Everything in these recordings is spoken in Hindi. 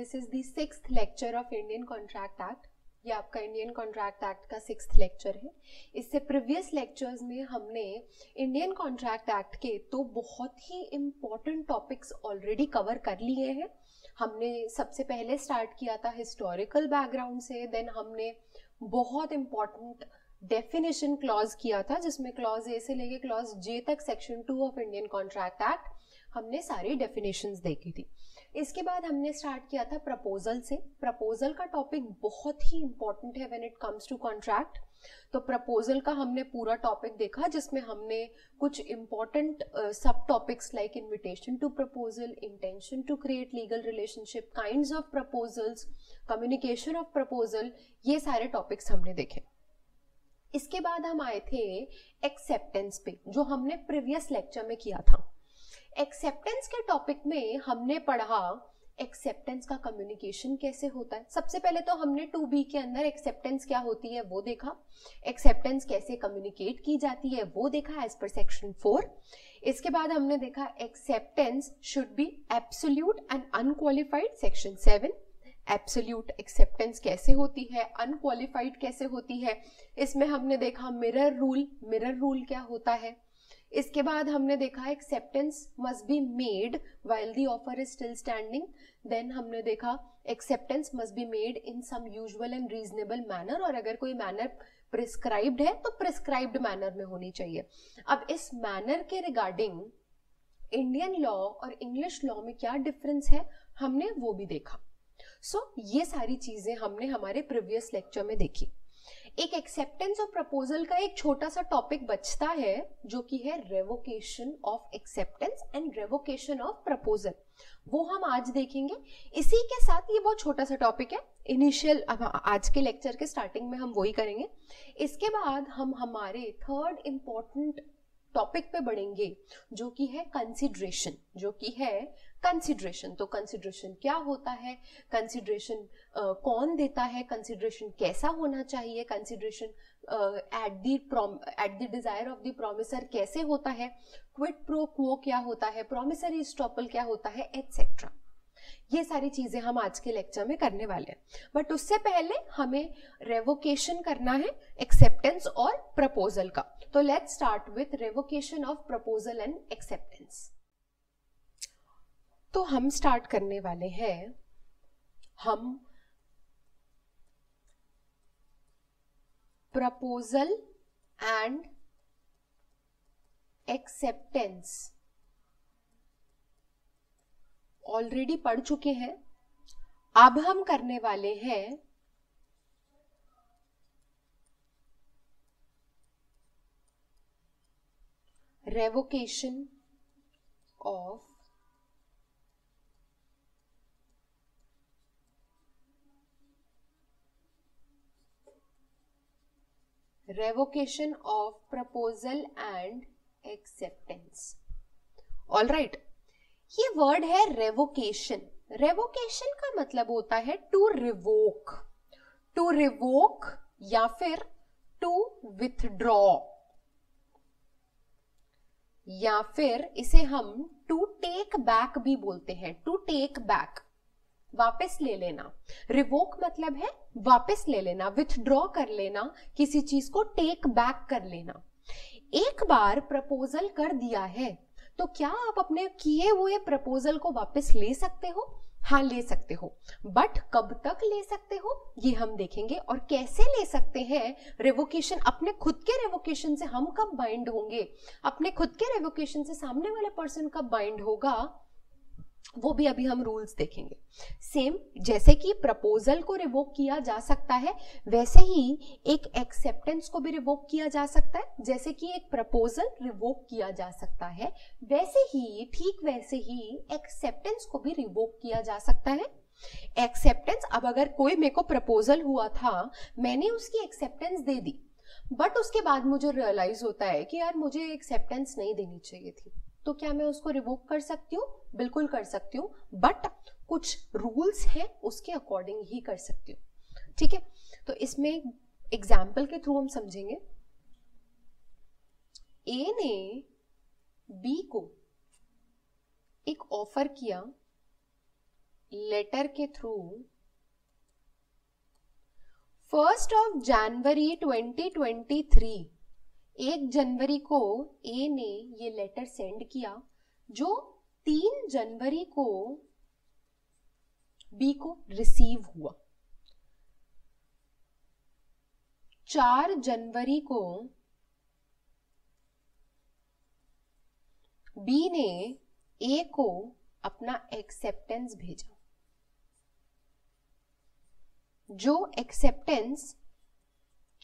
This is the 6th lecture of Indian contract act. ये आपका इंडियन कॉन्ट्रैक्ट एक्ट का 6th लेक्चर है। इससे प्रीवियस लेक्चर्स में हमने इंडियन कॉन्ट्रैक्ट एक्ट के तो बहुत ही इम्पॉर्टेंट टॉपिक्स ऑलरेडी कवर कर लिए हैं। हमने सबसे पहले स्टार्ट किया था हिस्टोरिकल बैकग्राउंड से, देन हमने बहुत इम्पॉर्टेंट डेफिनेशन क्लॉज किया था, जिसमें क्लॉज ए से लेके क्लॉज जे तक section 2 of Indian contract act हमने सारी डेफिनेशंस देखी थी। इसके बाद हमने स्टार्ट किया था प्रपोजल से। प्रपोजल का टॉपिक बहुत ही इंपॉर्टेंट है when it comes to contract. तो प्रपोजल का हमने पूरा टॉपिक देखा, जिसमें हमने कुछ इंपॉर्टेंट सब topics like invitation to proposal, intention to create legal relationship, kinds of proposals, communication of proposal, ये सारे टॉपिक्स हमने देखे। इसके बाद हम आए थे एक्सेप्टेंस पे, जो हमने प्रीवियस लेक्चर में किया था। एक्सेप्टेंस के टॉपिक में हमने पढ़ा एक्सेप्टेंस का कम्युनिकेशन कैसे होता है। सबसे पहले तो हमने 2B के अंदर एक्सेप्टेंस क्या होती है वो देखा, एक्सेप्टेंस कैसे कम्युनिकेट की जाती है वो देखा एज पर सेक्शन 4। इसके बाद हमने देखा acceptance should be absolute and unqualified, section 7। Absolute acceptance कैसे होती है, अनक्वालिफाइड कैसे होती है, इसमें हमने देखा मिरर रूल, मिरर रूल क्या होता है। इसके बाद हमने देखा acceptance must be made while the offer is still standing. Then हमने देखा acceptance must be made in some usual and reasonable manner, और अगर कोई मैनर प्रिस्क्राइब्ड है तो प्रिस्क्राइब्ड मैनर में होनी चाहिए। अब इस मैनर के रिगार्डिंग इंडियन लॉ और इंग्लिश लॉ में क्या डिफरेंस है हमने वो भी देखा। ये सारी चीजें हमने हमारे प्रीवियस लेक्चर में देखी। एक एक्सेप्टेंस ऑफ प्रपोजल का एक छोटा सा टॉपिक बचता है, जो कि है revocation of acceptance and revocation of proposal. वो हम आज देखेंगे। इसी के साथ ये बहुत छोटा सा टॉपिक है, इनिशियल आज के लेक्चर के स्टार्टिंग में हम वही करेंगे। इसके बाद हम हमारे थर्ड इंपॉर्टेंट टॉपिक पे बढ़ेंगे, जो कि है कंसिडरेशन, जो कि है कंसिडरेशन। तो कंसिडरेशन क्या होता है, कंसिडरेशन कौन देता है, कंसिडरेशन कैसा होना चाहिए, consideration eight the desire of the promisor कैसे होता है, क्विड प्रो क्वो क्या होता है, प्रोमिसरी एस्टॉपल क्या होता है, एटसेट्रा। ये सारी चीजें हम आज के लेक्चर में करने वाले हैं। बट उससे पहले हमें रेवोकेशन करना है एक्सेप्टेंस और प्रपोजल का। तो let's start with revocation of proposal and acceptance. तो हम स्टार्ट करने वाले हैं, हम प्रपोजल एंड एक्सेप्टेंस ऑलरेडी पढ़ चुके हैं। अब हम करने वाले हैं revocation of proposal and acceptance. All right, ये वर्ड है रेवोकेशन। रेवोकेशन का मतलब होता है टू रिवोक, टू रिवोक या फिर टू विथड्रॉ, या फिर इसे हम टू टेक बैक भी बोलते हैं। टू टेक बैक, वापस ले लेना। रिवोक मतलब है वापस ले लेना, विथड्रॉ कर लेना, किसी चीज को टेक बैक कर लेना। एक बार प्रपोजल कर दिया है तो क्या आप अपने किए हुए प्रपोजल को वापस ले सकते हो? हाँ, ले सकते हो। बट कब तक ले सकते हो ये हम देखेंगे, और कैसे ले सकते हैं। रेवोकेशन, अपने खुद के रेवोकेशन से हम कब बाइंड होंगे, अपने खुद के रेवोकेशन से सामने वाले पर्सन कब बाइंड होगा, वो भी अभी हम रूल्स देखेंगे। सेम जैसे कि प्रपोजल को रिवोक किया जा सकता है, वैसे ही एक एक्सेप्टेंस को भी रिवोक किया जा सकता है। जैसे कि एक प्रपोजल रिवोक किया जा सकता है, वैसे ही, ठीक वैसे ही एक्सेप्टेंस को भी रिवोक किया जा सकता है। एक्सेप्टेंस, अब अगर कोई मेरे को प्रपोजल हुआ था, मैंने उसकी एक्सेप्टेंस दे दी, बट उसके बाद मुझे रियलाइज होता है कि यार मुझे एक्सेप्टेंस नहीं देनी चाहिए थी, तो क्या मैं उसको रिवोक कर सकती हूँ? बिल्कुल कर सकती हूँ, बट कुछ रूल्स हैं उसके अकॉर्डिंग ही कर सकती हूँ। ठीक है, तो इसमें एग्जाम्पल के थ्रू हम समझेंगे। ए ने बी को एक ऑफर किया लेटर के थ्रू 1 जनवरी 2023, 1 जनवरी को ए ने ये लेटर सेंड किया, जो 3 जनवरी को बी को रिसीव हुआ। 4 जनवरी को बी ने ए को अपना एक्सेप्टेंस भेजा, जो एक्सेप्टेंस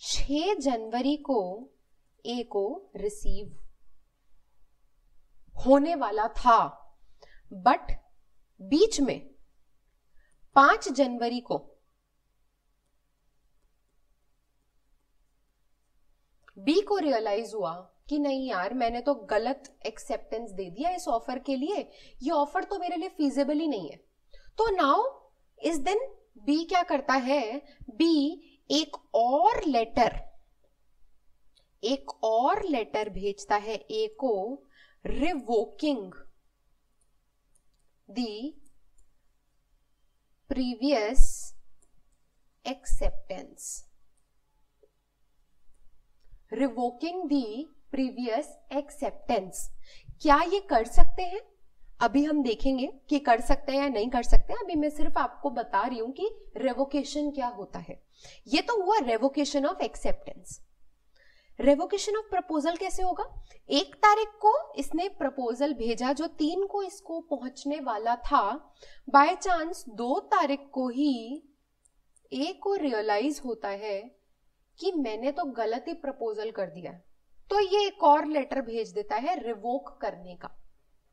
6 जनवरी को ए को रिसीव होने वाला था, बट बीच में 5 जनवरी को बी को रियलाइज हुआ कि नहीं यार, मैंने तो गलत एक्सेप्टेंस दे दिया इस ऑफर के लिए, ये ऑफर तो मेरे लिए फीजिबल ही नहीं है। तो नाउ इस दिन बी क्या करता है, बी एक और लेटर भेजता है ए को, revoking the previous acceptance, revoking the previous acceptance. क्या ये कर सकते हैं? अभी हम देखेंगे कि कर सकते हैं या नहीं कर सकते हैं। अभी मैं सिर्फ आपको बता रही हूं कि रेवोकेशन क्या होता है। ये तो हुआ revocation of acceptance. Revocation of proposal कैसे होगा? 1 तारीख को इसने प्रपोजल भेजा जो 3 को इसको पहुंचने वाला था। बाय चांस 2 तारीख को ही ए को रियलाइज होता है कि मैंने तो गलत ही प्रपोजल कर दिया है, तो ये एक और लेटर भेज देता है रिवोक करने का।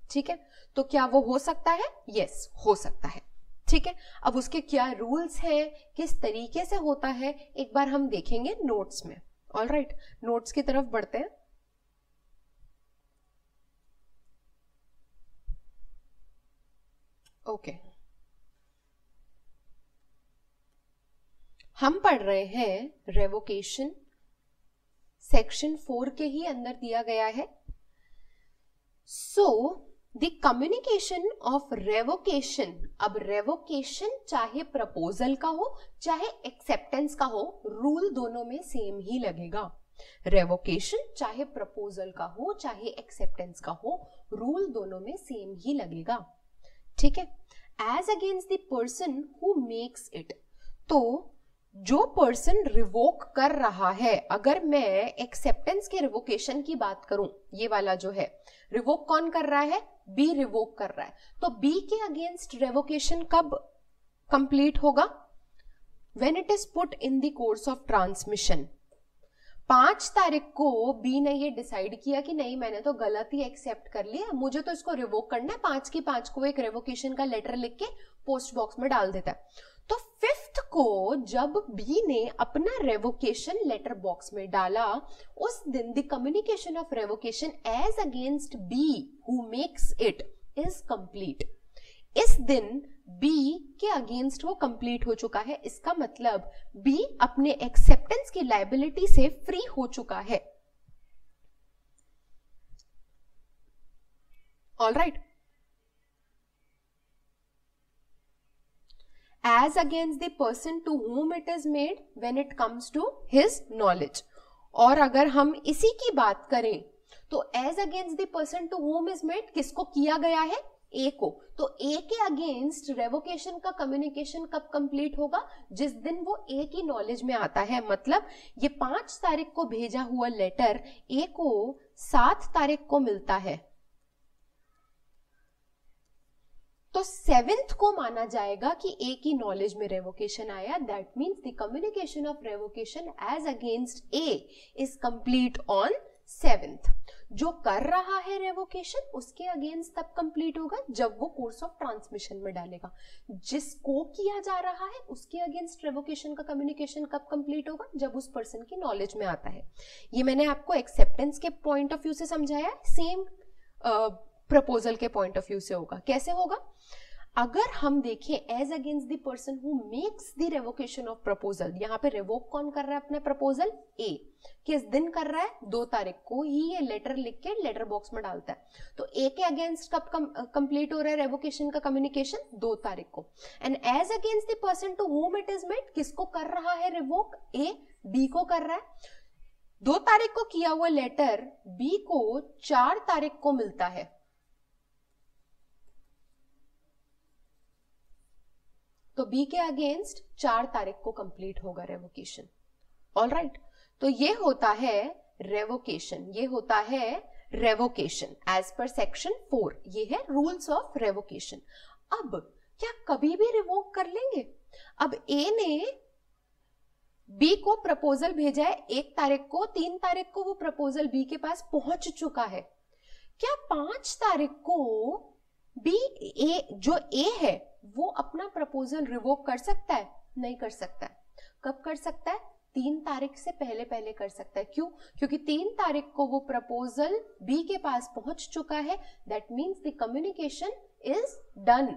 ठीक है, तो क्या वो हो सकता है? यस, हो सकता है। ठीक है, अब उसके क्या रूल्स हैं, किस तरीके से होता है, एक बार हम देखेंगे नोट्स में। ऑलराइट, नोट्स की तरफ बढ़ते हैं। ओके, हम पढ़ रहे हैं रेवोकेशन, सेक्शन 4 के ही अंदर दिया गया है। So the communication of revocation, अब रेवोकेशन चाहे प्रपोजल का हो चाहे एक्सेप्टेंस का हो, रूल दोनों में सेम ही लगेगा। रेवोकेशन चाहे प्रपोजल का हो चाहे एक्सेप्टेंस का हो, रूल दोनों में सेम ही लगेगा। ठीक है, as against the person who makes it, तो जो पर्सन रिवोक कर रहा है, अगर मैं एक्सेप्टेंस के रिवोकेशन की बात करूं, ये वाला जो है रिवोक कौन कर रहा है? बी रिवोक कर रहा है। तो बी के अगेंस्ट रेवोकेशन कब कंप्लीट होगा? When it is put in the course of transmission. 5 तारीख को बी ने ये डिसाइड किया कि नहीं, मैंने तो गलत ही एक्सेप्ट कर लिया, मुझे तो इसको रिवोक करना है। 5 की 5 को एक रेवोकेशन का लेटर लिख के पोस्ट बॉक्स में डाल देता है। तो 5th को जब बी ने अपना रेवोकेशन लेटर बॉक्स में डाला, उस दिन the communication of revocation as against B who makes it is complete. इस दिन बी के अगेंस्ट वो कंप्लीट हो चुका है। इसका मतलब बी अपने एक्सेप्टेंस की लायबिलिटी से फ्री हो चुका है। Alright, as against the person to whom it is made when it comes to his knowledge। और अगर हम इसी की बात करें तो as against the person to whom is made किसको किया गया है? ए को। तो ए के अगेंस्ट रेवोकेशन का कम्युनिकेशन कब कंप्लीट होगा? जिस दिन वो ए की नॉलेज में आता है। मतलब ये 5 तारीख को भेजा हुआ लेटर ए को 7 तारीख को मिलता है, तो 7th को माना जाएगा कि ए की नॉलेज में रेवोकेशन आया। That means the communication of revocation as against A is complete on 7th। जो कर रहा है रेवोकेशन उसके अगेंस्ट तब कंप्लीट होगा जब वो कोर्स ऑफ ट्रांसमिशन में डालेगा। जिसको किया जा रहा है उसके अगेंस्ट रेवोकेशन का कम्युनिकेशन कब कंप्लीट होगा? जब उस पर्सन की नॉलेज में आता है। ये मैंने आपको एक्सेप्टेंस के पॉइंट ऑफ व्यू से समझाया है, सेम प्रपोजल के पॉइंट ऑफ व्यू से होगा। कैसे होगा? अगर हम देखें as against the person who makes the revocation of proposal, यहाँ पे रेवोक कौन कर रहा है अपना प्रपोजल? ए। किस दिन कर रहा है? 2 तारीख को ही ये लेटर लिख के लेटर बॉक्स में डालता है। तो ए के अगेंस्ट कब कंप्लीट हो रहा है रेवोकेशन का कम्युनिकेशन? 2 तारीख को। And as against the person to whom it is made, किसको कर रहा है रिवोक? ए बी को कर रहा है। 2 तारीख को किया हुआ लेटर बी को 4 तारीख को मिलता है। तो बी के अगेंस्ट 4 तारीख को कंप्लीट होगा रेवोकेशन। ऑलराइट, तो ये होता है रेवोकेशन, ये होता है रेवोकेशन एज पर सेक्शन 4। ये है रूल्स ऑफ रेवोकेशन। अब क्या कभी भी रिवोक कर लेंगे? अब ए ने बी को प्रपोजल भेजा है 1 तारीख को, 3 तारीख को वो प्रपोजल बी के पास पहुंच चुका है। क्या 5 तारीख को बी ए जो ए है वो अपना प्रपोजल रिवोक कर सकता है? नहीं कर सकता है। कब कर सकता है? 3 तारीख से पहले पहले कर सकता है। क्यों? क्योंकि 3 तारीख को वो प्रपोजल बी के पास पहुंच चुका है। That means the communication is done.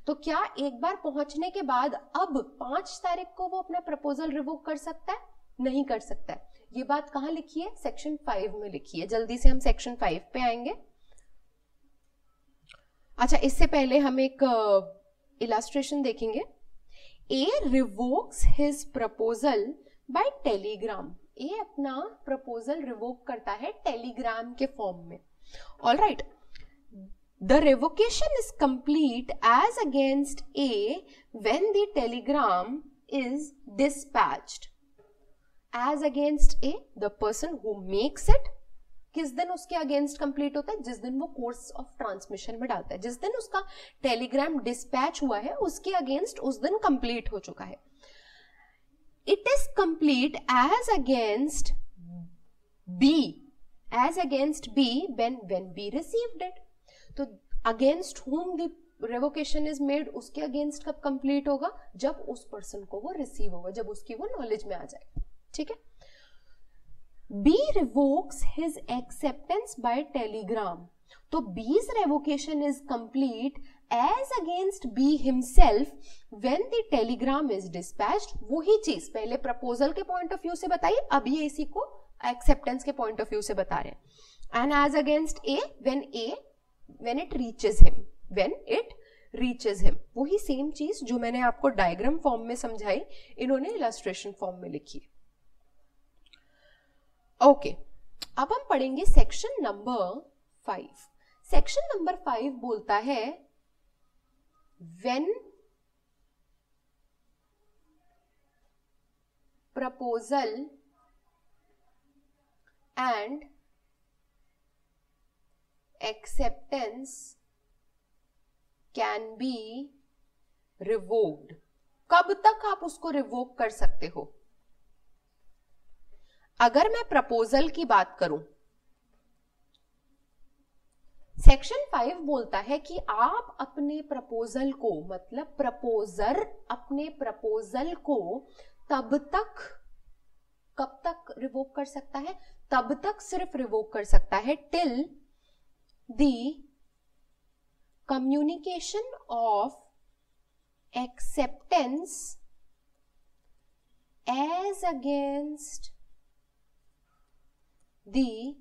तो क्या एक बार पहुंचने के बाद अब 5 तारीख को वो अपना प्रपोजल रिवोक कर सकता है? नहीं कर सकता है। ये बात कहां लिखी है? सेक्शन 5 में लिखी है। जल्दी से हम सेक्शन 5 पे आएंगे। अच्छा, इससे पहले हम एक इलास्ट्रेशन देखेंगे। A revokes his proposal by telegram. A अपना प्रपोजल रिवोक करता है टेलीग्राम के फॉर्म में। Alright, the revocation is complete as against A when the telegram is dispatched. As against A, the person who makes it, किस दिन उसके अगेंस्ट कंप्लीट होता है? जिस दिन वो कोर्स ऑफ ट्रांसमिशन में डालता है। जिस दिन उसका टेलीग्राम डिस्पैच हुआ है उसके अगेंस्ट उस दिन कंप्लीट हो चुका है। It is complete as against B, as against B when B received it. तो against whom the revocation is made, उसके अगेंस्ट कब कंप्लीट होगा? जब उस पर्सन को वो रिसीव होगा, जब उसकी वो नॉलेज में आ जाए। ठीक है। B revokes his acceptance by telegram. तो B's revocation is complete as against B himself when the telegram is dispatched. वही चीज पहले प्रपोजल के पॉइंट ऑफ व्यू से बताई, अब ये इसी को एक्सेप्टेंस के पॉइंट ऑफ व्यू से बता रहे हैं। And as against A when it reaches him, when it reaches him. वही सेम चीज जो मैंने आपको डायग्राम फॉर्म में समझाई, इन्होंने इलस्ट्रेशन फॉर्म में लिखी। ओके, अब हम पढ़ेंगे सेक्शन नंबर 5। सेक्शन नंबर 5 बोलता है when proposal and acceptance can be revoked. कब तक आप उसको रिवोक कर सकते हो? अगर मैं प्रपोजल की बात करूं, सेक्शन 5 बोलता है कि आप अपने प्रपोजल को, मतलब प्रपोजर अपने प्रपोजल को तब तक, कब तक रिवोक कर सकता है? तब तक सिर्फ रिवोक कर सकता है till the communication of acceptance as against the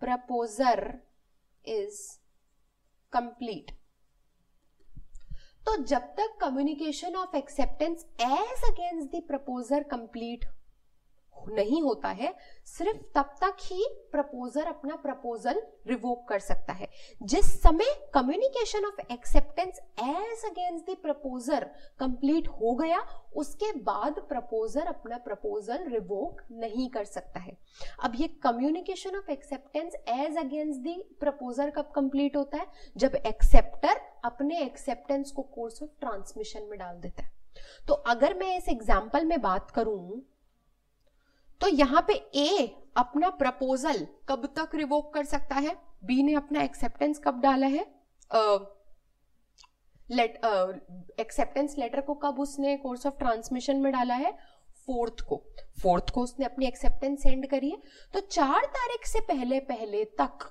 proposer is complete। तो जब तक communication of acceptance as against the proposer complete नहीं होता है, सिर्फ तब तक ही प्रपोजर अपना प्रपोजल रिवोक कर सकता है। जिस समय communication of acceptance as against the proposer complete हो गया, उसके बाद प्रपोजर अपना प्रपोजल रिवोक नहीं कर सकता है। अब ये communication of acceptance as against the proposer कब कंप्लीट होता है? जब एक्सेप्टर अपने एक्सेप्टेंस को कोर्स ऑफ ट्रांसमिशन में डाल देता है। तो अगर मैं इस एग्जाम्पल में बात करूं तो यहां पे ए अपना प्रपोजल कब तक रिवोक कर सकता है? बी ने अपना एक्सेप्टेंस कब डाला है? एक्सेप्टेंस लेटर को कब उसने कोर्स ऑफ ट्रांसमिशन में डाला है? 4th को उसने अपनी एक्सेप्टेंस सेंड करी है। तो 4 तारीख से पहले पहले तक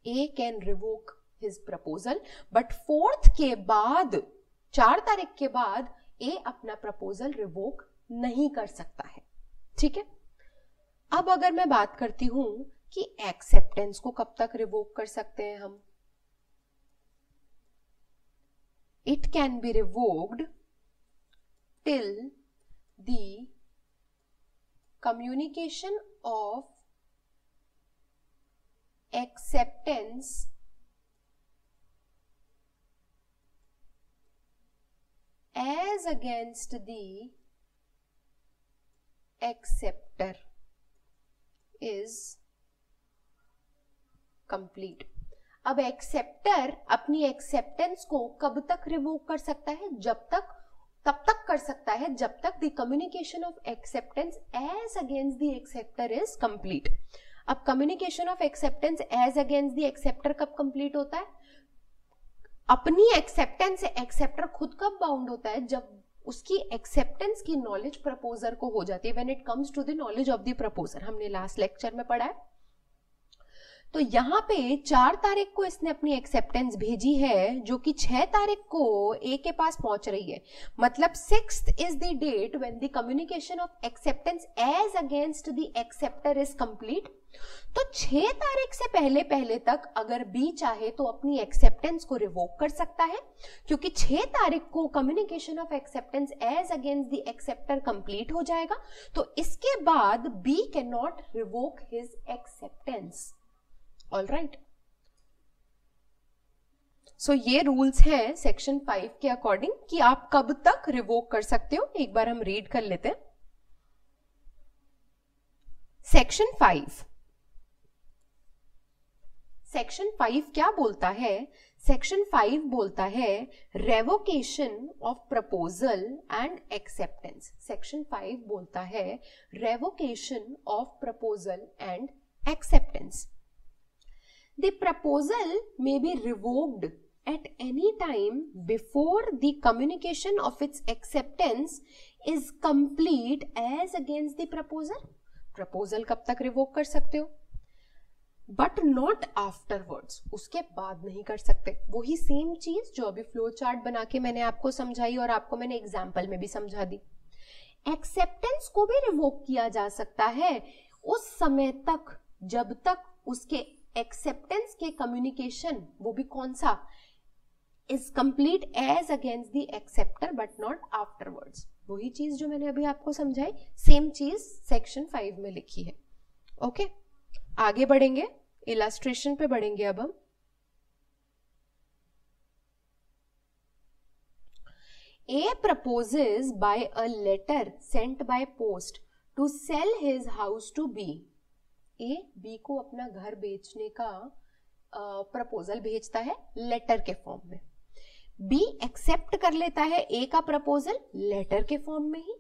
A can revoke his proposal, but 4th के बाद 4 तारीख के बाद A अपना प्रपोजल रिवोक नहीं कर सकता है. ठीक है. अब अगर मैं बात करती हूं कि एक्सेप्टेंस को कब तक रिवोक कर सकते हैं हम, it can be revoked till the communication of acceptance as against the acceptor is complete. अब एक्सेप्टर अपनी एक्सेप्टेंस को कब तक रिवोक कर सकता है, तब तक कर सकता है जब तक the communication of acceptance as against the acceptor is complete. अब communication of acceptance as against the acceptor कब कंप्लीट होता है, अपनी एक्सेप्टेंस से एक्सेप्टर खुद कब बाउंड होता है, जब उसकी एक्सेप्टेंस की नॉलेज प्रपोजर को हो जाती है, when it comes to the knowledge of the proposer. हमने लास्ट लेक्चर में पढ़ा है. तो यहां पे 4 तारीख को इसने अपनी एक्सेप्टेंस भेजी है, जो कि 6 तारीख को ए के पास पहुंच रही है. मतलब 6th is the date when the communication of acceptance as against the acceptor is complete. तो 6 तारीख से पहले तक अगर बी चाहे तो अपनी एक्सेप्टेंस को रिवोक कर सकता है, क्योंकि 6 तारीख को communication of acceptance as against the acceptor complete हो जाएगा. तो इसके बाद B can not revoke his acceptance. All right. So ये रूल्स हैं सेक्शन 5 के अकॉर्डिंग कि आप कब तक रिवोक कर सकते हो. एक बार हम रीड कर लेते हैं. सेक्शन 5 क्या बोलता है, सेक्शन 5 बोलता है revocation of proposal and acceptance. Section 5 बोलता है revocation of proposal and acceptance. The proposal may be revoked at any time before the communication of its acceptance is complete as against the proposer. Proposal कब तक रिवोक कर सकते हो, बट नॉट आफ्टरवर्ड्स, उसके बाद नहीं कर सकते. वही सेम चीज जो अभी फ्लो चार्ट बना के मैंने आपको समझाई और आपको मैंने एग्जाम्पल में भी समझा दी. एक्सेप्टेंस को भी रिवोक किया जा सकता है उस समय तक जब तक उसके एक्सेप्टेंस के कम्युनिकेशन, वो भी कौन सा, is complete as against the acceptor but not afterwards. वही चीज जो मैंने अभी आपको समझाई, सेम चीज सेक्शन 5 में लिखी है. ओके, आगे बढ़ेंगे, इलस्ट्रेशन पे बढ़ेंगे. अब हम A proposes by a letter sent by post to sell his house to B. A B को अपना घर बेचने का प्रपोजल भेजता है लेटर के फॉर्म में. बी एक्सेप्ट कर लेता है ए का प्रपोजल लेटर के फॉर्म में ही.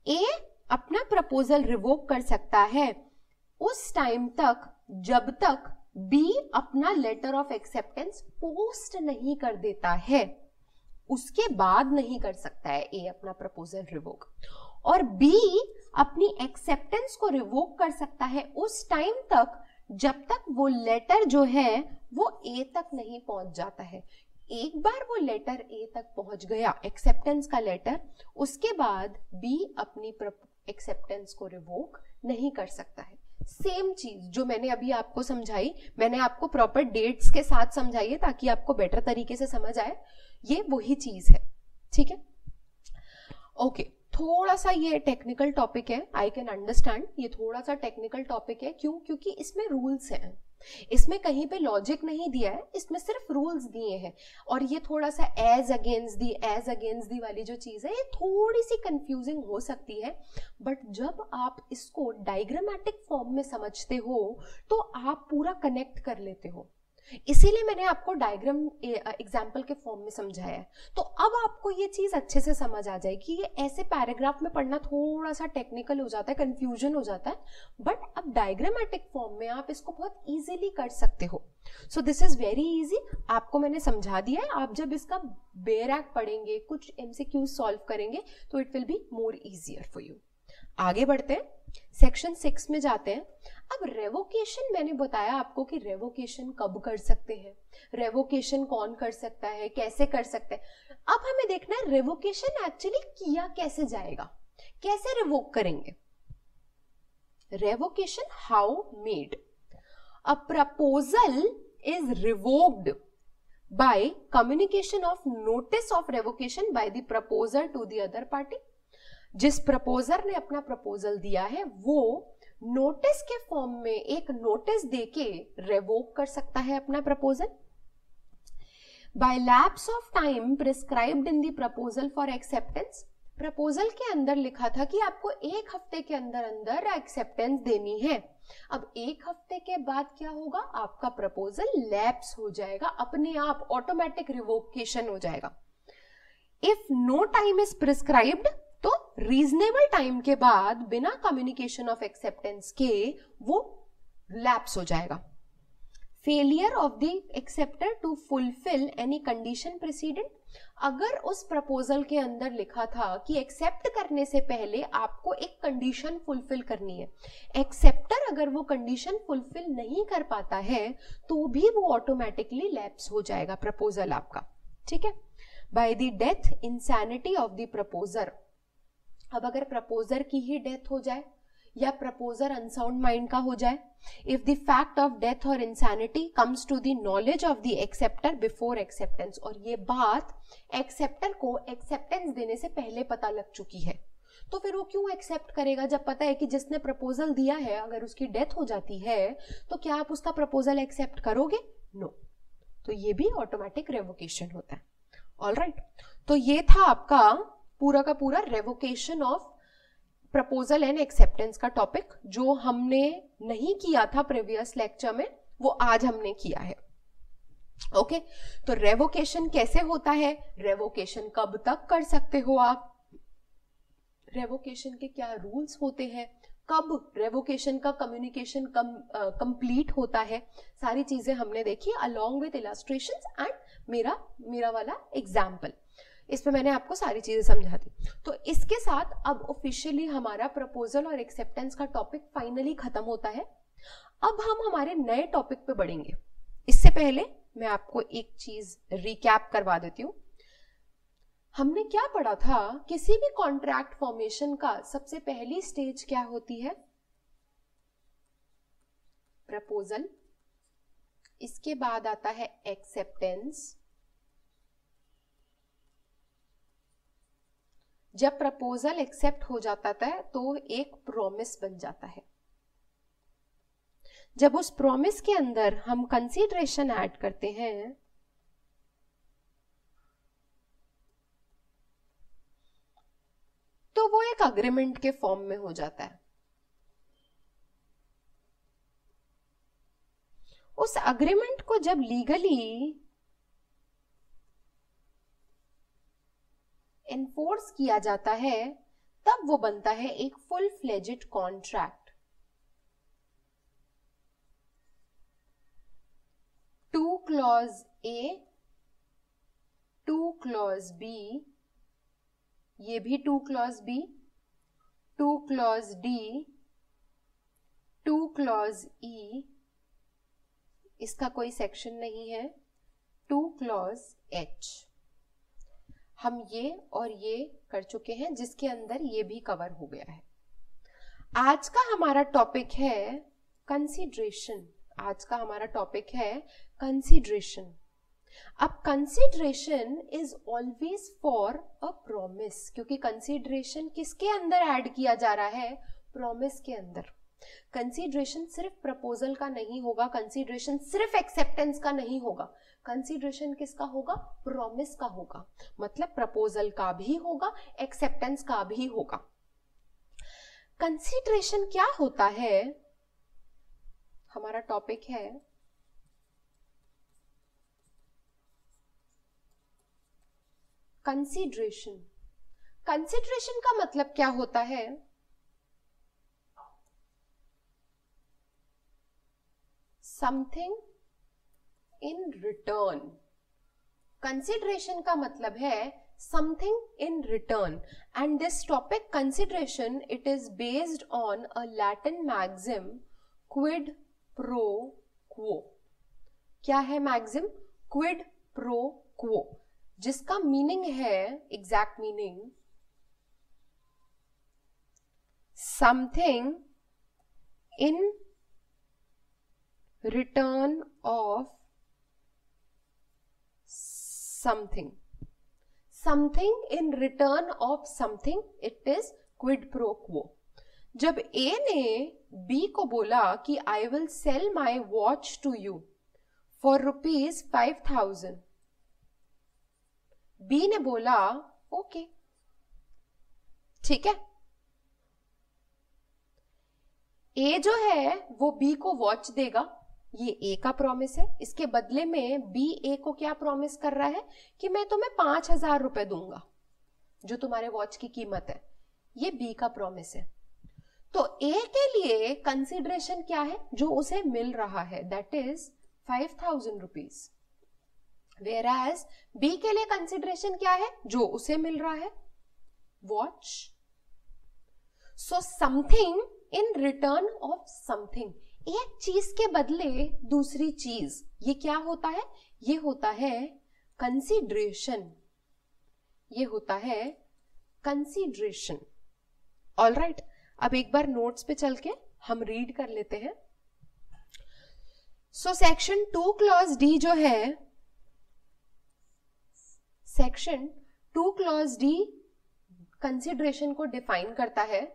ए अपना प्रपोजल रिवोक कर सकता है उस टाइम तक जब तक बी अपना लेटर ऑफ एक्सेप्टेंस पोस्ट नहीं कर देता है. उसके बाद नहीं कर सकता है ए अपना प्रपोजल रिवोक. और बी अपनी एक्सेप्टेंस को रिवोक कर सकता है उस टाइम तक जब तक वो लेटर जो है वो ए तक नहीं पहुंच जाता है. एक बार वो लेटर ए तक पहुंच गया, एक्सेप्टेंस का लेटर, उसके बाद बी अपनी एक्सेप्टेंस को रिवोक नहीं कर सकता है. सेम चीज जो मैंने अभी आपको समझाई, मैंने आपको प्रॉपर डेट्स के साथ समझाई है ताकि आपको बेटर तरीके से समझ आए. ये वही चीज है. ठीक है. ओके, थोड़ा सा ये टेक्निकल टॉपिक है, आई कैन अंडरस्टैंड. ये थोड़ा सा टेक्निकल टॉपिक है. क्यों? क्योंकि इसमें रूल्स हैं, इसमें कहीं पे लॉजिक नहीं दिया है, इसमें सिर्फ रूल्स दिए हैं. और ये थोड़ा सा एज अगेंस्ट दी वाली जो चीज है, ये थोड़ी सी कंफ्यूजिंग हो सकती है. बट जब आप इसको डायग्रामेटिक फॉर्म में समझते हो तो आप पूरा कनेक्ट कर लेते हो. इसीलिए मैंने आपको डायग्राम एग्जाम्पल के फॉर्म में समझाया है. तो अब आपको ये चीज अच्छे से समझ आ जाएगी. ये ऐसे पैराग्राफ में पढ़ना थोड़ा सा टेक्निकल हो जाता है, कंफ्यूजन हो जाता है, बट अब डायग्रामेटिक फॉर्म में आप इसको बहुत इजीली कर सकते हो. So this is very easy. आपको मैंने समझा दिया है. आप जब इसका बेरैक पढ़ेंगे, कुछ MCQ सॉल्व करेंगे, तो it will be more easier for you. आगे बढ़ते हैं. सेक्शन 6 में जाते हैं। अब रेवोकेशन मैंने बताया आपको कि रेवोकेशन कब कर सकते हैं, रेवोकेशन कौन कर सकता है, कैसे कर सकते हैं। अब हमें देखना है रेवोकेशन एक्चुअली किया कैसे जाएगा, कैसे रिवोक करेंगे। Revocation how made. A proposal is revoked by communication of notice of revocation by the proposer to the other party। जिस प्रपोजर ने अपना प्रपोजल दिया है वो नोटिस के फॉर्म में एक नोटिस देके रेवोक कर सकता है अपना proposal. by lapse of time prescribed in the proposal for acceptance। Proposal के अंदर लिखा था कि आपको 1 हफ्ते के अंदर अंदर एक्सेप्टेंस देनी है। अब 1 हफ्ते के बाद क्या होगा, आपका प्रपोजल लैप्स हो जाएगा, अपने आप ऑटोमेटिक रिवोकेशन हो जाएगा। If no time is prescribed तो रीजनेबल टाइम के बाद बिना कम्युनिकेशन ऑफ एक्सेप्टेंस के वो लैप्स हो जाएगा। Failure of the acceptor to fulfil any condition precedent. अगर उस प्रपोजल के अंदर लिखा था कि एक्सेप्ट करने से पहले आपको एक कंडीशन फुलफिल करनी है, एक्सेप्टर अगर वो कंडीशन फुलफिल नहीं कर पाता है तो भी वो ऑटोमेटिकली लैप्स हो जाएगा प्रपोजल आपका, ठीक है। By the death insanity of the proposer. अब अगर प्रपोजर की ही डेथ हो जाए या प्रपोजर अनसाउंड माइंड का हो जाए, if the fact of death or insanity comes to the knowledge of the acceptor before acceptance, और ये बात एक्सेप्टर को एक्सेप्टेंस देने से पहले पता लग चुकी है, तो फिर वो क्यों एक्सेप्ट करेगा जब पता है कि जिसने प्रपोजल दिया है अगर उसकी डेथ हो जाती है तो क्या आप उसका प्रपोजल एक्सेप्ट करोगे? नो। तो ये भी ऑटोमेटिक रेवोकेशन होता है। ऑलराइट, तो ये था आपका पूरा का पूरा revocation of proposal and acceptance का टॉपिक, जो हमने नहीं किया था प्रीवियस लेक्चर में, वो आज हमने किया है। ओके, तो रेवोकेशन कैसे होता है, रेवोकेशन कब तक कर सकते हो आप, रेवोकेशन के क्या रूल्स होते हैं, कब रेवोकेशन का कम्युनिकेशन कंप्लीट होता है, सारी चीजें हमने देखी अलोंग विद इलस्ट्रेशंस एंड मेरा वाला एग्जाम्पल। इसमें मैंने आपको सारी चीजें समझा दी। तो इसके साथ अब ऑफिशियली हमारा प्रपोजल और एक्सेप्टेंस का टॉपिक फाइनली खत्म होता है। अब हम हमारे नए टॉपिक पे बढ़ेंगे। इससे पहले मैं आपको एक चीज रिकैप करवा देती हूँ। हमने क्या पढ़ा था, किसी भी कॉन्ट्रैक्ट फॉर्मेशन का सबसे पहली स्टेज क्या होती है, प्रपोजल, इसके बाद आता है एक्सेप्टेंस। जब प्रपोजल एक्सेप्ट हो जाता है तो एक प्रॉमिस बन जाता है। जब उस प्रॉमिस के अंदर हम कंसीडरेशन ऐड करते हैं तो वो एक अग्रीमेंट के फॉर्म में हो जाता है। उस अग्रीमेंट को जब लीगली एनफोर्स किया जाता है तब वो बनता है एक full fledged contract. 2 clause A, 2 clause B, ये भी 2 clause B, 2 clause D, 2 clause E, इसका कोई सेक्शन नहीं है, 2 क्लॉज एच। हम ये और ये कर चुके हैं, जिसके अंदर ये भी कवर हो गया है। आज का हमारा टॉपिक है कंसीडरेशन। आज का हमारा टॉपिक है कंसीडरेशन। अब consideration is always for a promise, क्योंकि कंसीडरेशन किसके अंदर ऐड किया जा रहा है, प्रॉमिस के अंदर। कंसीडरेशन सिर्फ प्रपोजल का नहीं होगा, कंसीडरेशन सिर्फ एक्सेप्टेंस का नहीं होगा, कंसीडरेशन किसका होगा, प्रॉमिस का होगा। मतलब प्रपोजल का भी होगा, एक्सेप्टेंस का भी होगा। कंसीडरेशन क्या होता है, हमारा टॉपिक है कंसीडरेशन। कंसीडरेशन का मतलब क्या होता है, समथिंग इन रिटर्न। कंसीडरेशन का मतलब है something in return, and this topic consideration, it is based on a Latin maxim quid pro quo. क्या है maxim? Quid pro quo, जिसका मीनिंग है, exact meaning, something in return of something. Something in return of something, it is quid pro quo. जब A ने B को बोला कि I will sell my watch to you for rupees 5,000, B ने बोला ओके, ठीक है. A जो है वो B को वॉच देगा, ये A का प्रॉमिस है. इसके बदले में B A को क्या प्रॉमिस कर रहा है कि मैं तुम्हें 5,000 रुपए दूंगा, जो तुम्हारे वॉच की कीमत है. ये B का प्रॉमिस है. तो A के लिए कंसिडरेशन क्या है जो उसे मिल रहा है, that is 5,000 rupees. Whereas B के लिए कंसिडरेशन क्या है जो उसे मिल रहा है, watch. So something in return of something, एक चीज के बदले दूसरी चीज, ये क्या होता है, ये होता है कंसीडरेशन. ये होता है कंसीडरेशन. ऑलराइट, अब एक बार नोट्स पे चल के हम रीड कर लेते हैं. सो सेक्शन 2 क्लॉज डी जो है, सेक्शन 2 क्लॉज डी कंसीडरेशन को डिफाइन करता है.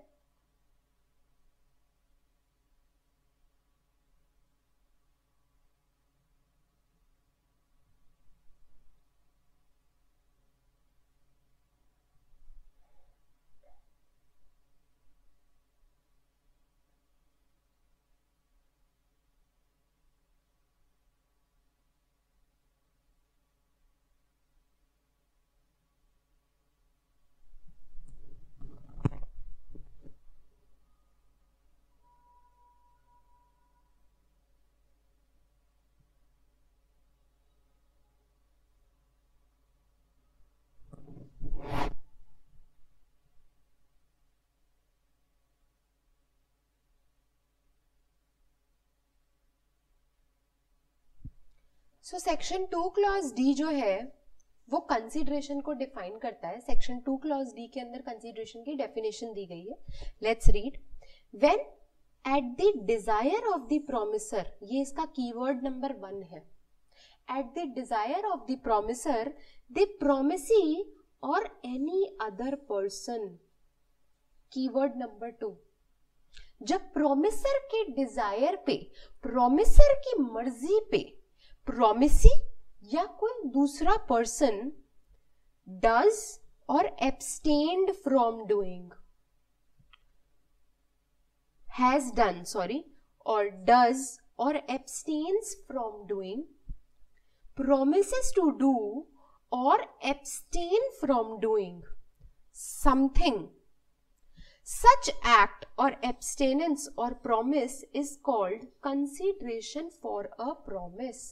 सो सेक्शन 2 क्लॉज डी जो है वो कंसीडरेशन को डिफाइन करता है. सेक्शन 2 क्लॉज डी के अंदर कंसीडरेशन की डेफिनेशन दी गई है. Let's read. When at the desire of the promisor, ये इसका कीवर्ड नंबर 1 है. At the desire of the promisor, the promisee or any other person, keyword number 2. जब प्रोमिसर के डिजायर पे, प्रोमिसर की मर्जी पे प्रोमिसी या कोई दूसरा person does or abstained from doing, has done sorry, or does or abstains from doing, promises to do or abstain from doing something. Such act or abstinence or promise is called consideration for a promise.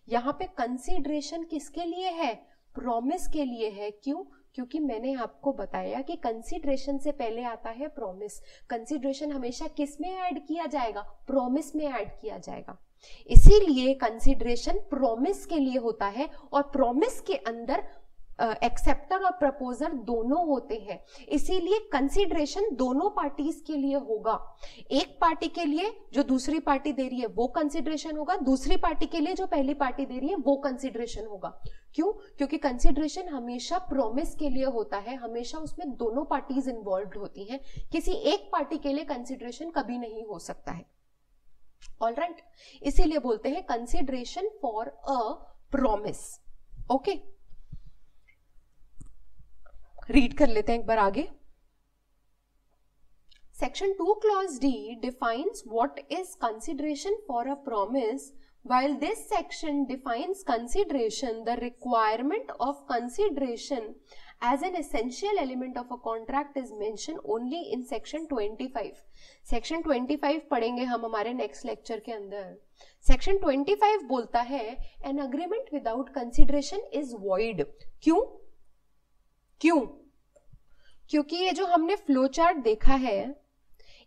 यहाँ पे कंसीडरेशन किसके लिए है, प्रॉमिस के लिए है. क्यों? क्योंकि मैंने आपको बताया कि कंसीडरेशन से पहले आता है प्रॉमिस. कंसीडरेशन हमेशा किस में ऐड किया जाएगा, प्रॉमिस में ऐड किया जाएगा. इसीलिए कंसीडरेशन प्रॉमिस के लिए होता है, और प्रॉमिस के अंदर एक्सेप्टर और प्रपोजर दोनों होते हैं. इसीलिए कंसीडरेशन दोनों पार्टीज के लिए होगा. एक पार्टी के लिए जो दूसरी पार्टी दे रही है वो कंसीडरेशन होगा, दूसरी पार्टी के लिए जो पहली पार्टी दे रही है वो कंसीडरेशन होगा. क्यों? क्योंकि कंसीडरेशन हमेशा प्रॉमिस के लिए होता है, हमेशा उसमें दोनों पार्टीज इन्वॉल्व होती हैं. किसी एक पार्टी के लिए कंसीडरेशन कभी नहीं हो सकता है. ऑलराइट, इसीलिए बोलते हैं consideration for a promise. Okay, read कर लेते हैं एक बार आगे. Section 2 clause D defines what is consideration for a promise, while this section defines consideration, the requirement of consideration as an essential element of a contract is mentioned only in section 25. section 25 पढ़ेंगे हम हमारे next lecture के अंदर. section 25 बोलता है an agreement without consideration is void. क्यों? क्यों? क्योंकि ये जो हमने फ्लो चार्ट देखा है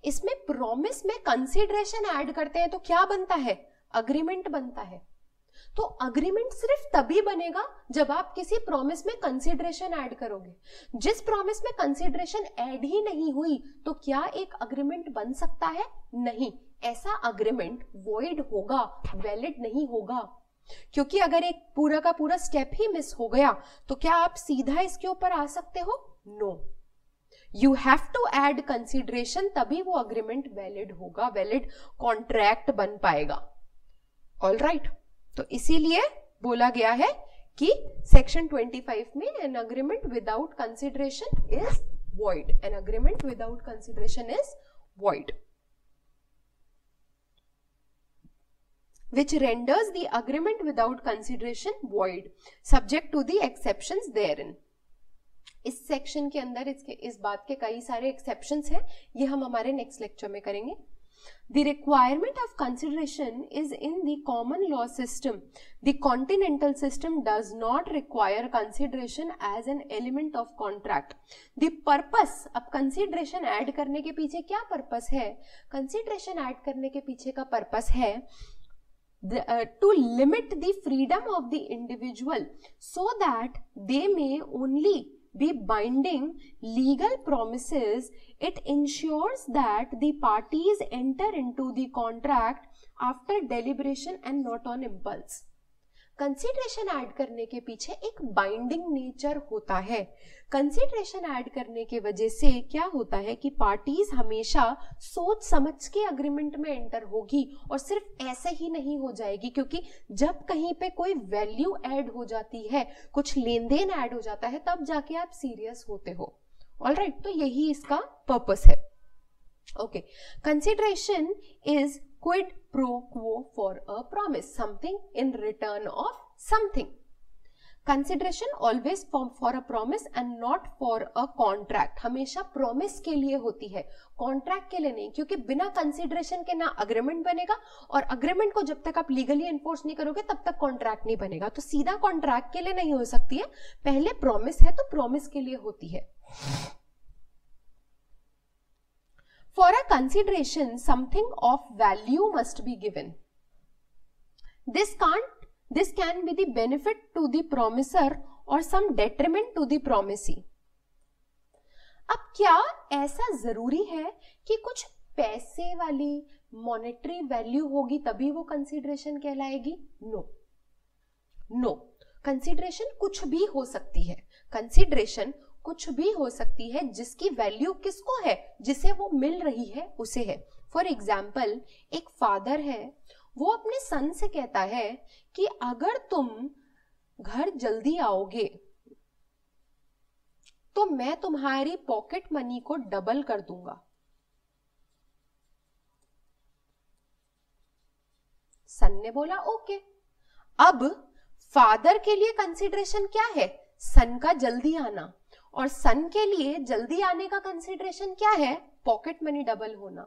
इसमें प्रॉमिस में कंसीडरेशन ऐड करते हैं तो क्या बनता है? अग्रीमेंट बनता है। तो अग्रीमेंट सिर्फ तभी बनेगा जब आप किसी प्रॉमिस में कंसीडरेशन ऐड करोगे। जिस प्रॉमिस में कंसीडरेशन ऐड ही नहीं हुई तो क्या एक अग्रीमेंट बन सकता है? नहीं, ऐसा अग्रीमेंट वॉइड होगा, वैलिड नहीं होगा। क्योंकि अगर एक पूरा का पूरा स्टेप ही मिस हो गया तो क्या आप सीधा इसके ऊपर आ सकते हो? No, you have to add consideration, तभी वो अग्रीमेंट वैलिड होगा, वैलिड कॉन्ट्रैक्ट बन पाएगा। ऑल राइट, तो इसीलिए बोला गया है कि सेक्शन 25 में an agreement without consideration is void, an agreement without consideration is void, which renders the agreement without consideration void, subject to the exceptions therein. इस सेक्शन के अंदर इस बात के कई सारे एक्सेप्शंस हैं, ये हम हमारे नेक्स्ट लेक्चर में करेंगे। The requirement of consideration is in the common law system. The continental system does not require consideration as an element of contract. The purpose, अब consideration add करने के पीछे क्या purpose है? consideration add करने के पीछे का purpose है to limit the freedom of the individual so that they may only be binding legal promises. It ensures that the parties enter into the contract after deliberation and not on impulse. Consideration add करने के पीछे एक बाइंडिंग नेचर होता है। कंसीडरेशन ऐड करने के वजह से क्या होता है कि पार्टीज हमेशा सोच समझ के अग्रीमेंट में एंटर होगी और सिर्फ ऐसे ही नहीं हो जाएगी, क्योंकि जब कहीं पे कोई वैल्यू ऐड हो जाती है, कुछ लेन देन ऐड हो जाता है, तब जाके आप सीरियस होते हो। ऑलराइट, तो यही इसका पर्पस है। Okay, consideration is quid pro quo for a promise, something in return of something. Consideration always for a promise and not for a contract. हमेशा promise के लिए होती है, contract के लिए नहीं, क्योंकि बिना consideration के ना agreement बनेगा और agreement को जब तक आप legally enforce नहीं करोगे तब तक contract नहीं बनेगा। तो सीधा contract के लिए नहीं हो सकती है, पहले promise है तो promise के लिए होती है। For a consideration, something of value must be given. This can be the benefit to the promiser or some detriment to the promisee. अब क्या ऐसा जरूरी है कि कुछ पैसे वाली मॉनेटरी वैल्यू होगी तभी वो कंसीडरेशन कहलाएगी? नो, कंसीडरेशन कुछ भी हो सकती है, कंसीडरेशन कुछ भी हो सकती है जिसकी वैल्यू किसको है? जिसे वो मिल रही है उसे है। फॉर एग्जाम्पल, एक फादर है, वो अपने सन से कहता है कि अगर तुम घर जल्दी आओगे तो मैं तुम्हारी पॉकेट मनी को डबल कर दूंगा। सन ने बोला ओके। अब फादर के लिए कंसीडरेशन क्या है? सन का जल्दी आना, और सन के लिए जल्दी आने का कंसीडरेशन क्या है? पॉकेट मनी डबल होना।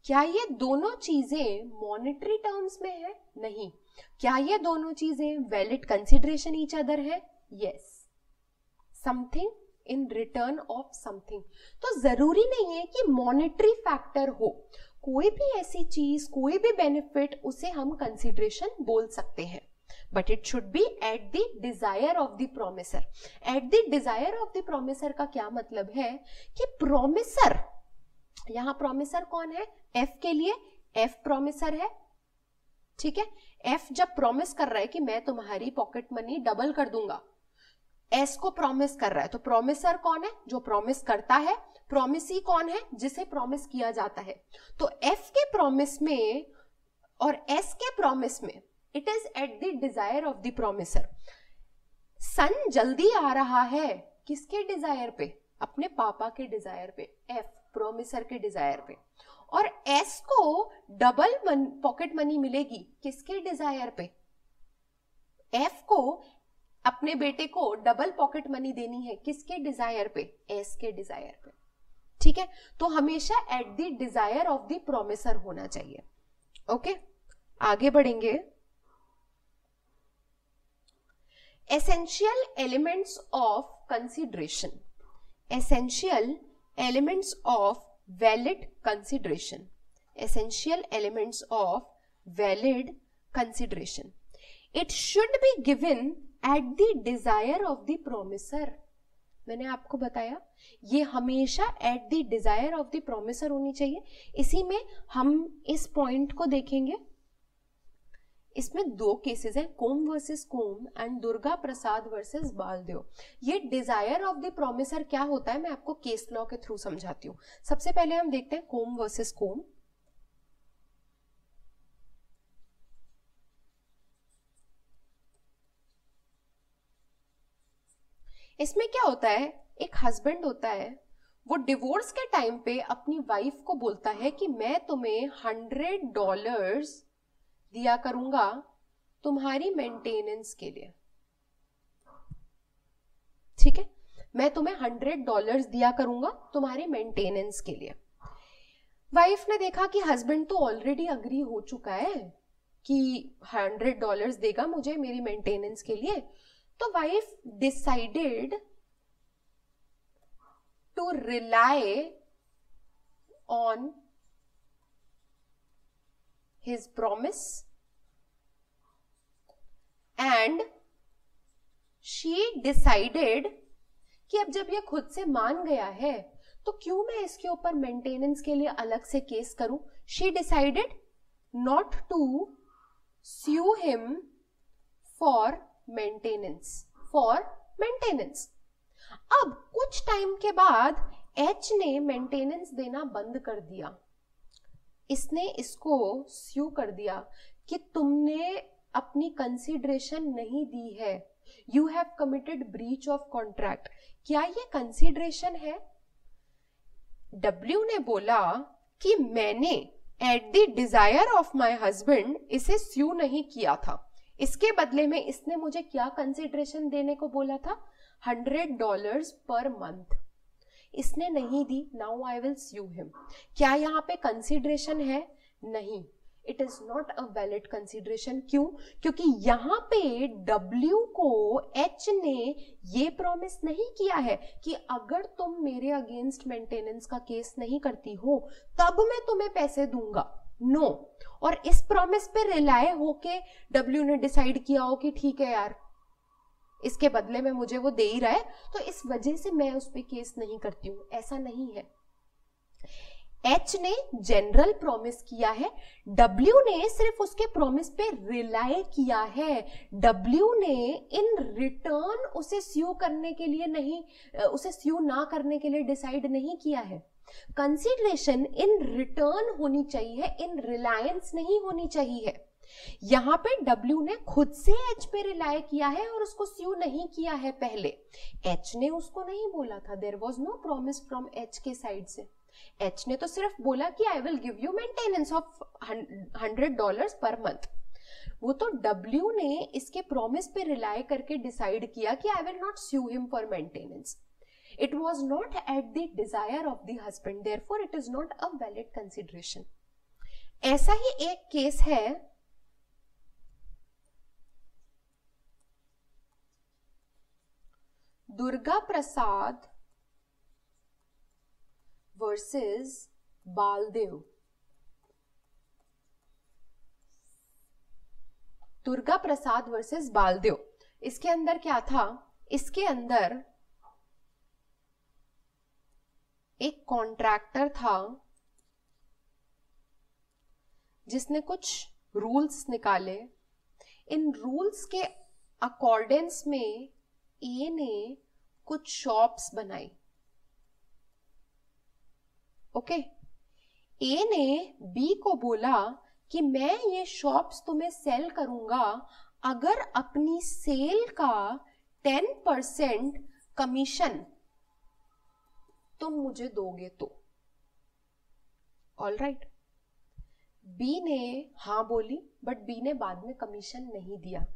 क्या ये दोनों चीजें मॉनेटरी टर्म्स में है? नहीं। क्या ये दोनों चीजें वैलिड कंसीडरेशन ईच अदर है? Yes, something in return of something. तो जरूरी नहीं है कि मॉनेटरी फैक्टर हो, कोई भी ऐसी चीज, कोई भी बेनिफिट, उसे हम कंसीडरेशन बोल सकते हैं, but it should be at the desire of the promiser. At the desire of the promiser का क्या मतलब है कि promiser, यहां promiser कौन है? F के लिए F promiser है, ठीक है। F जब promise कर रहा है कि मैं तुम्हारी पॉकेट मनी डबल कर दूंगा, S को promise कर रहा है, तो promiser कौन है? जो promise करता है। promisee कौन है? जिसे promise किया जाता है। तो F के promise में और S के promise में It is at the desire of the promiser. सन जल्दी आ रहा है, किसके डिजायर पे? अपने पापा के डिजायर पे, F प्रोमिसर के डिजायर पे। और S को डबल पॉकेट मनी मिलेगी, किसके डिजायर पे? F को अपने बेटे को डबल पॉकेट मनी देनी है, किसके डिजायर पे? S के डिजायर पे, ठीक है। तो हमेशा eight the desire of the promisor होना चाहिए। ओके, आगे बढ़ेंगे। Essential elements of consideration. Essential elements of valid consideration. Essential elements of valid consideration. It should be given at the desire of the promiser. मैंने आपको बताया ये हमेशा at the desire of the promiser होनी चाहिए. इसी में हम इस पॉइंट को देखेंगे. इसमें दो केसेस हैं, कोम वर्सेस कोम एंड दुर्गा प्रसाद वर्सेस बालदेव. ये डिजायर ऑफ द प्रोमिसर क्या होता है मैं आपको केस लॉ के थ्रू समझाती हूँ. सबसे पहले हम देखते हैं कोम वर्सेस कोम. इसमें क्या होता है, एक हस्बैंड होता है, वो डिवोर्स के टाइम पे अपनी वाइफ को बोलता है कि मैं तुम्हें $100 दिया करूंगा तुम्हारी मेंटेनेंस के लिए. ठीक है, मैं तुम्हें $100 दिया करूंगा तुम्हारी मेंटेनेंस के लिए. वाइफ ने देखा कि हस्बैंड तो ऑलरेडी अग्री हो चुका है कि $100 देगा मुझे मेरी मेंटेनेंस के लिए. तो wife decided to rely on his promise and she decided कि अब जब ये खुद से मान गया है तो क्यों मैं इसके ऊपर मेंटेनेंस के लिए अलग से केस करूं. she decided not to sue him for maintenance. अब कुछ टाइम के बाद एच ने मेंटेनेंस देना बंद कर दिया. इसने इसको स्यू कर दिया कि तुमने अपनी कंसीडरेशन नहीं दी है. You have committed breach of contract. क्या ये कंसीडरेशन है? डब्ल्यू ने बोला कि मैंने eight the desire of my husband इसे स्यू नहीं किया था. इसके बदले में इसने मुझे क्या कंसीडरेशन देने को बोला था? $100 पर मंथ. इसने नहीं दी. Now I will sue him. क्या यहाँ पे कंसीडरेशन है? नहीं. It is not a valid consideration. क्यों? क्योंकि यहाँ पे W को H ने ये प्रॉमिस नहीं किया है कि अगर तुम मेरे अगेंस्ट मेंटेनेंस का केस नहीं करती हो तब मैं तुम्हें पैसे दूंगा. नो. और इस प्रॉमिस पे रिलाय होके W ने डिसाइड किया हो कि ठीक है यार इसके बदले में मुझे वो दे ही रहा है तो इस वजह से मैं उस पर केस नहीं करती हूं. ऐसा नहीं है. एच ने जनरल प्रॉमिस किया है, डब्ल्यू ने सिर्फ उसके प्रॉमिस पे रिलाय किया है. डब्ल्यू ने इन रिटर्न उसे स्यू करने के लिए नहीं, उसे स्यू ना करने के लिए डिसाइड नहीं किया है. कंसीडरेशन इन रिटर्न होनी चाहिए, इन रिलायंस नहीं होनी चाहिए. यहां पे W ने खुद से H पे रिलाय किया है और उसको स्यू नहीं किया है. पहले H ने उसको नहीं बोला था. There was no promise from H के साइड से. H ने तो सिर्फ बोला कि I will give you maintenance of $100 per month. वो तो W ने इसके प्रॉमिस पे रिलाय करके डिसाइड किया कि I will not sue him for maintenance. It was not at the desire of the husband. Therefore it is not a valid consideration. ऐसा ही एक केस है दुर्गा प्रसाद वर्सेस बालदेव. दुर्गा प्रसाद वर्सेस बालदेव. इसके अंदर क्या था? इसके अंदर एक कॉन्ट्रैक्टर था जिसने कुछ रूल्स निकाले. इन रूल्स के अकॉर्डेंस में ए ने कुछ शॉप्स बनाई. ओके. ए ने बी को बोला कि मैं ये शॉप्स तुम्हें सेल करूंगा अगर अपनी सेल का 10% कमीशन तुम मुझे दोगे तो. All right. बी ने हाँ बोली बट बी ने बाद में कमीशन नहीं दिया.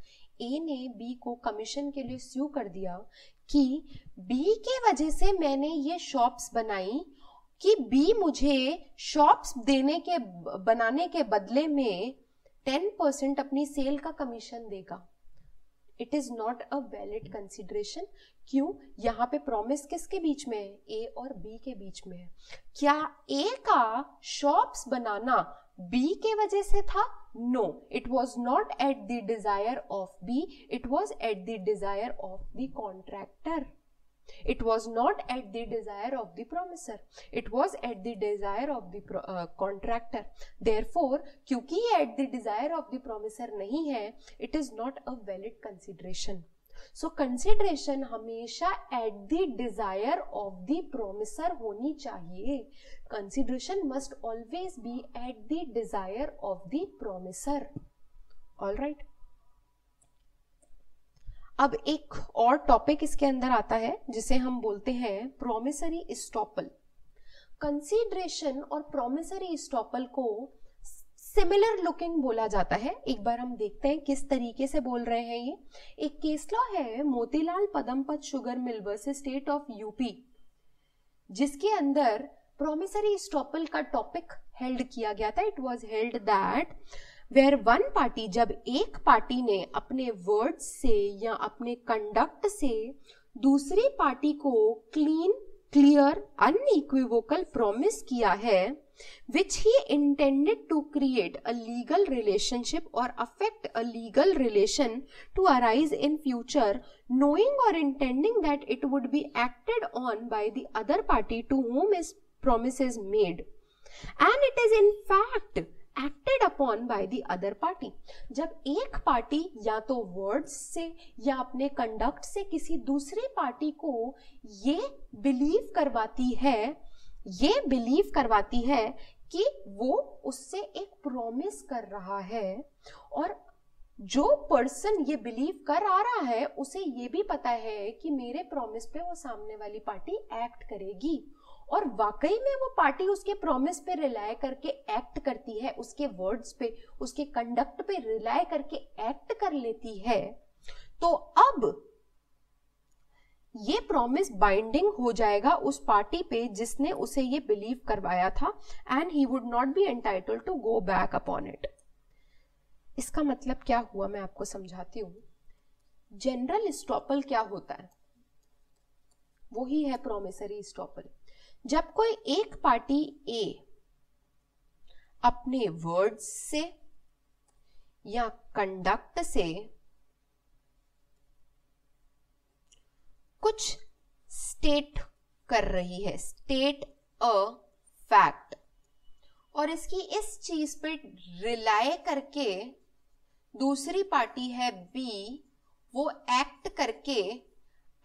ए ने बी को कमीशन के लिए स्यू कर दिया कि बी की वजह से मैंने ये शॉप्स बनाई कि बी मुझे शॉप्स बनाने के बदले में 10% अपनी सेल का कमीशन देगा. It is not a valid consideration. क्यों? यहाँ पे प्रॉमिस किसके बीच में है? ए और बी के बीच में है। क्या ए का शॉप्स बनाना बी के वजह से था? No, it was not at the desire of B, it was at the desire of the contractor. It was not at the desire of the promisor, it was at the desire of the contractor. Therefore, क्योंकि ये at the desire of the promisor नहीं है, it is not a valid consideration. So consideration हमेशा at the desire of the promisor होनी चाहिए. Consideration must always be at the desire of the promisor. All right. अब एक और टॉपिक इसके अंदर आता है जिसे हम बोलते हैं प्रोमिसरी इस्टॉपल. कंसीडरेशन और प्रोमिसरी इस्टॉपल को सिमिलर लुकिंग बोला जाता है. एक बार हम देखते हैं किस तरीके से बोल रहे हैं ये. एक केस लॉ है Motilal Padampat sugar mill versus state of UP, जिसके अंदर प्रोमिसरी इस्टॉपल का टॉपिक हेल्ड किया गया था. It was held that where one party, जब एक पार्टी ने अपने वर्ड्स से या अपने कंडक्ट से दूसरी पार्टी को क्लीन, क्लियर, अनइक्विवोकल प्रॉमिस किया है which he intended to create a legal relationship or affect a legal relation to arise in future, knowing or intending that it would be acted on by the other party to whom his promise is made, and it is in fact acted upon by the other party. जब एक पार्टी या तो वर्ड्स से या अपने कंडक्ट से किसी दूसरी पार्टी को ये बिलीव करवाती है कि वो उससे एक प्रॉमिस कर रहा है, और जो पर्सन ये बिलीव कर आ रहा है उसे ये भी पता है कि मेरे प्रॉमिस पे वो सामने वाली पार्टी एक्ट करेगी, और वाकई में वो पार्टी उसके प्रॉमिस पे रिलाय करके एक्ट करती है, उसके वर्ड्स पे, उसके कंडक्ट पे रिलाय करके एक्ट कर लेती है, तो अब ये प्रॉमिस बाइंडिंग हो जाएगा उस पार्टी पे जिसने उसे ये बिलीव करवाया था, and he would not be entitled to go back upon it. इसका मतलब क्या हुआ, मैं आपको समझाती हूं. जनरल इस्टॉपल क्या होता है? वही है प्रोमिसरी इस्टॉपल. जब कोई एक पार्टी ए अपने वर्ड्स से या कंडक्ट से कुछ स्टेट कर रही है, स्टेट अ फैक्ट, और इसकी इस चीज पे रिलाय करके दूसरी पार्टी है बी, वो एक्ट करके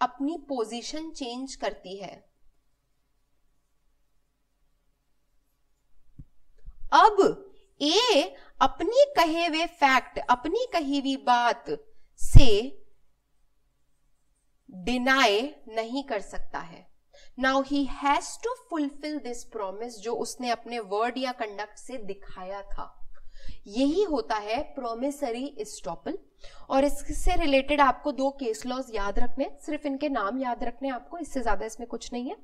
अपनी पोजीशन चेंज करती है. अब ए अपनी कहे हुए फैक्ट, अपनी कही हुई बात से डिनाई नहीं कर सकता है. Now he has to fulfil this promise जो उसने अपने वर्ड या कंडक्ट से दिखाया था. यही होता है प्रोमिसरी इस्टॉपल. और इससे रिलेटेड आपको दो केस लॉज याद रखने, सिर्फ इनके नाम याद रखने आपको, इससे ज्यादा इसमें कुछ नहीं है.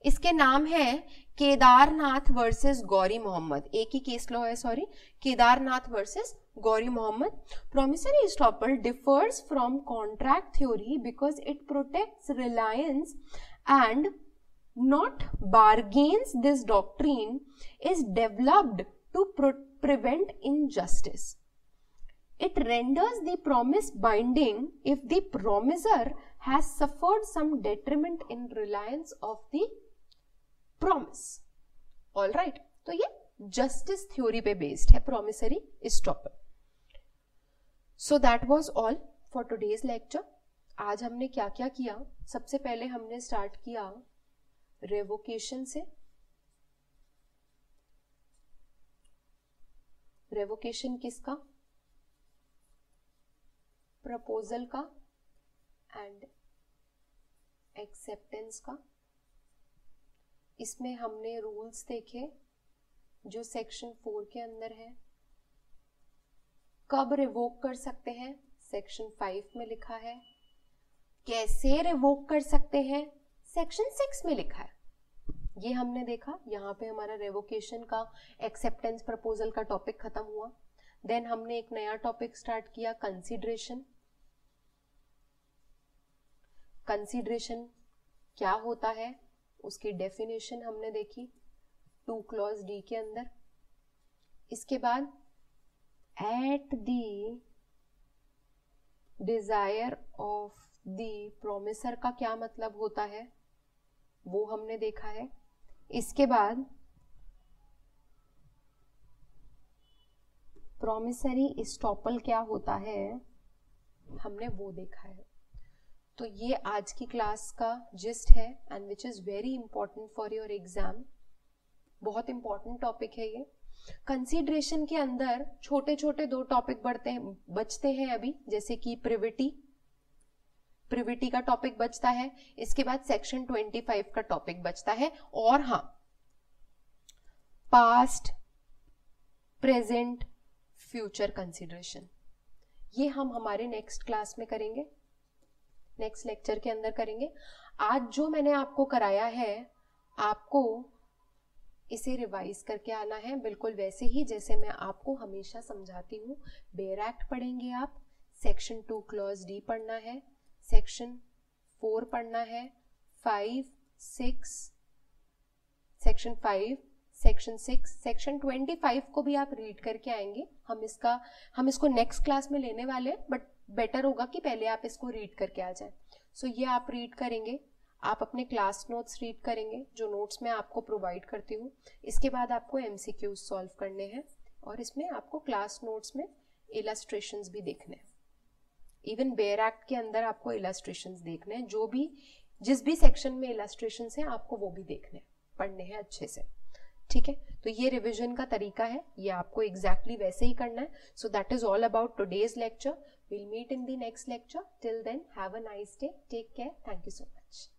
इसके नाम है केदारनाथ वर्सेस गौरी मोहम्मद. एक ही केस लॉ है, sorry, Kedarnath versus Gauri Mohammad. Promissory estoppel differs from contract theory because it protects reliance and not bargains. This doctrine is developed to prevent injustice. It renders the promise binding if the promisor has suffered some detriment in reliance of the promise. All right, तो ये justice theory पे based है promissory estoppel. So that was all for today's lecture. आज हमने क्या क्या किया? सबसे पहले हमने स्टार्ट किया रेवोकेशन से. रेवोकेशन किसका? प्रपोजल का एंड एक्सेप्टेंस का. इसमें हमने रूल्स देखे जो सेक्शन 4 के अंदर है. कब रिवोक कर सकते हैं? सेक्शन 5 में लिखा है. कैसे रिवोक कर सकते हैं? सेक्शन 6 में लिखा है. ये हमने देखा. यहाँ पे हमारा रेवोकेशन का एक्सेप्टेंस प्रपोजल का टॉपिक खत्म हुआ. देन हमने एक नया टॉपिक स्टार्ट किया, कंसीडरेशन. कंसीडरेशन क्या होता है उसकी डेफिनेशन हमने देखी 2 क्लॉज डी के अंदर। इसके बाद eight the desire of the promisor का क्या मतलब होता है वो हमने देखा है। इसके बाद प्रोमिसरी एस्टॉपल क्या होता है हमने वो देखा है। तो ये आज की क्लास का जिस्ट है and which is very important for your exam. बहुत इंपॉर्टेंट टॉपिक है ये। कंसीडरेशन के अंदर छोटे छोटे 2 टॉपिक बचते हैं अभी, जैसे कि प्रिविटी का टॉपिक बचता है। इसके बाद सेक्शन 25 का टॉपिक बचता है। और हाँ, पास्ट, प्रेजेंट, फ्यूचर कंसीडरेशन ये हम हमारे नेक्स्ट क्लास में करेंगे, नेक्स्ट लेक्चर के अंदर करेंगे। आज जो मैंने आपको कराया है आपको इसे रिवाइज करके आना है, बिल्कुल वैसे ही जैसे मैं आपको हमेशा समझाती हूँ। बेयर एक्ट पढ़ेंगे आप, सेक्शन 2 क्लॉज डी पढ़ना है, सेक्शन 4 पढ़ना है, 5, 6, सेक्शन 5, सेक्शन 6, सेक्शन 25 को भी आप रीड करके आएंगे। हम इसको नेक्स्ट क्लास में लेने वाले हैं, बट बेटर होगा कि पहले आप इसको रीड करके आ जाए। सो ये आप रीड करेंगे, आप अपने क्लास नोट्स रीड करेंगे जो नोट्स मैं आपको प्रोवाइड करती हूँ। इसके बाद आपको MCQs सॉल्व करने हैं और इसमें आपको क्लास नोट्स में इलस्ट्रेशंस भी देखने हैं। इवन बेयर एक्ट के अंदर आपको इलस्ट्रेशंस देखने हैं, जिस भी सेक्शन में इलस्ट्रेशंस हैं आपको वो भी देखने हैं, पढ़ने हैं अच्छे से। ठीक है, तो ये रिवीजन का तरीका है, ये आपको एग्जैक्टली वैसे ही करना है। So that is all about today's lecture. Will meet in the next lecture. Till then have a nice day, take care, thank you so much.